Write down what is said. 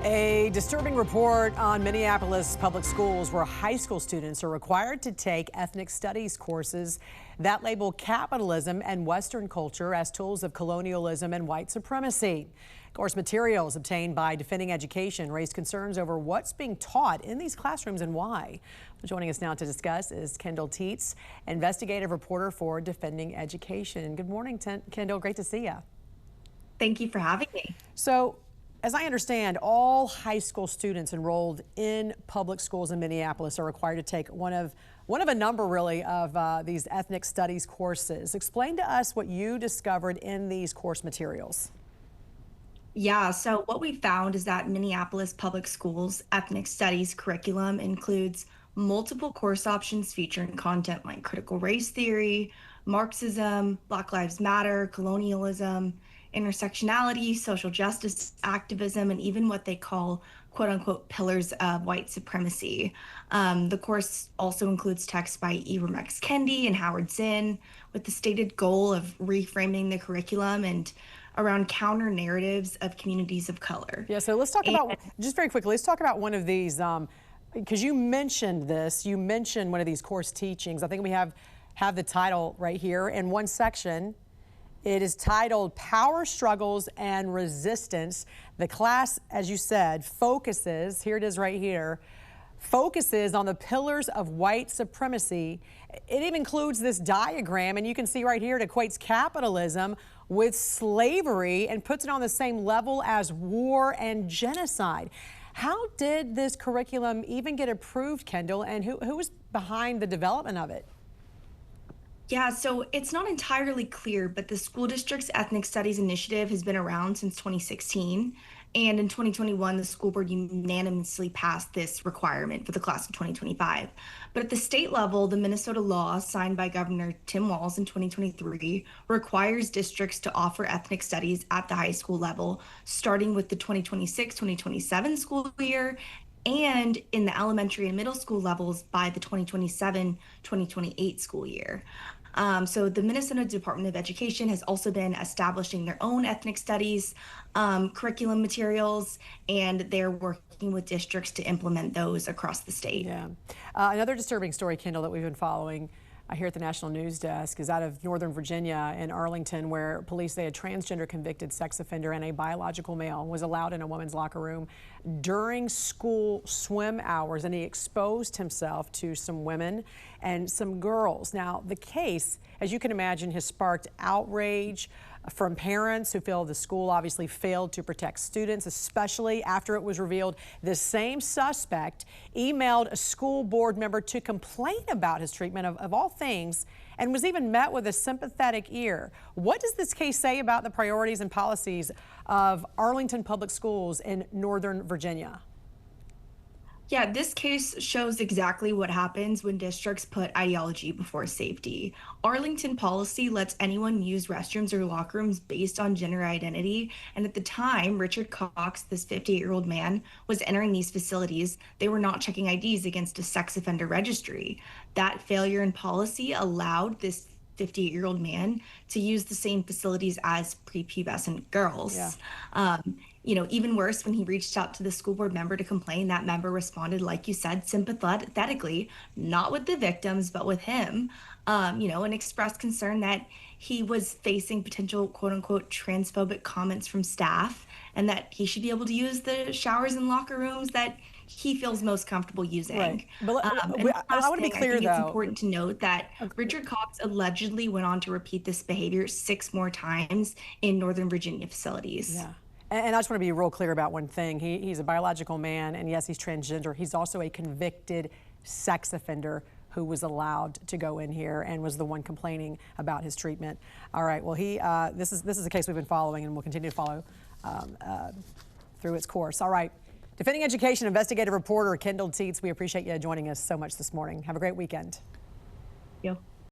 A disturbing report on Minneapolis Public Schools where high school students are required to take ethnic studies courses that label capitalism and Western culture as tools of colonialism and white supremacy. Course materials obtained by Defending Education raised concerns over what's being taught in these classrooms and why. Joining us now to discuss is Kendall Tietz, investigative reporter for Defending Education. Good morning, Kendall. Great to see you. Thank you for having me. So, as I understand, all high school students enrolled in public schools in Minneapolis are required to take one of a number, really, of these ethnic studies courses. Explain to us what you discovered in these course materials. Yeah, so what we found is that Minneapolis Public Schools ethnic studies curriculum includes multiple course options featuring content like critical race theory, Marxism, Black Lives Matter, colonialism, intersectionality, social justice activism, and even what they call quote unquote pillars of white supremacy. The course also includes texts by Ibram X. Kendi and Howard Zinn with the stated goal of reframing the curriculum and around counter narratives of communities of color. Yeah, so let's talk about, just very quickly, let's talk about one of these, because you mentioned this, you mentioned one of these course teachings. I think we have the title right here in one section. It is titled Power Struggles and Resistance. The class, as you said, focuses, here it is right here, focuses on the pillars of white supremacy. It even includes this diagram, and you can see right here it equates capitalism with slavery and puts it on the same level as war and genocide. How did this curriculum even get approved, Kendall, and who was behind the development of it? Yeah, so it's not entirely clear, but the school district's Ethnic Studies Initiative has been around since 2016. And in 2021, the school board unanimously passed this requirement for the class of 2025. But at the state level, the Minnesota law signed by Governor Tim Walz in 2023 requires districts to offer ethnic studies at the high school level, starting with the 2026-2027 school year, and in the elementary and middle school levels by the 2027-2028 school year. So the Minnesota Department of Education has also been establishing their own ethnic studies curriculum materials, and they're working with districts to implement those across the state. Yeah. Another disturbing story, Kendall, that we've been following here at the National News Desk is out of Northern Virginia in Arlington, where police say a transgender convicted sex offender and a biological male was allowed in a women's locker room during school swim hours, and he exposed himself to some women and some girls. Now, the case, as you can imagine, has sparked outrage from parents who feel the school obviously failed to protect students, especially after it was revealed the same suspect emailed a school board member to complain about his treatment of all things, and was even met with a sympathetic ear. What does this case say about the priorities and policies of Arlington Public Schools in Northern Virginia? Yeah, this case shows exactly what happens when districts put ideology before safety. Arlington policy lets anyone use restrooms or locker rooms based on gender identity. And at the time, Richard Cox, this 58-year-old man, was entering these facilities. They were not checking IDs against a sex offender registry. That failure in policy allowed this 58-year-old man to use the same facilities as prepubescent girls. Yeah. Even worse, when he reached out to the school board member to complain, that member responded, like you said, sympathetically, not with the victims, but with him, and expressed concern that he was facing potential quote unquote transphobic comments from staff, and that he should be able to use the showers and locker rooms that he feels most comfortable using. Right. But I want to be clear, though. It's important to note that Richard Cox allegedly went on to repeat this behavior 6 more times in Northern Virginia facilities. Yeah. And I just want to be real clear about one thing. He's a biological man, and yes, he's transgender. He's also a convicted sex offender who was allowed to go in here and was the one complaining about his treatment. All right, well, this is a case we've been following and will continue to follow through its course. All right, Defending Education investigative reporter Kendall Tietz, we appreciate you joining us so much this morning. Have a great weekend. Thank you.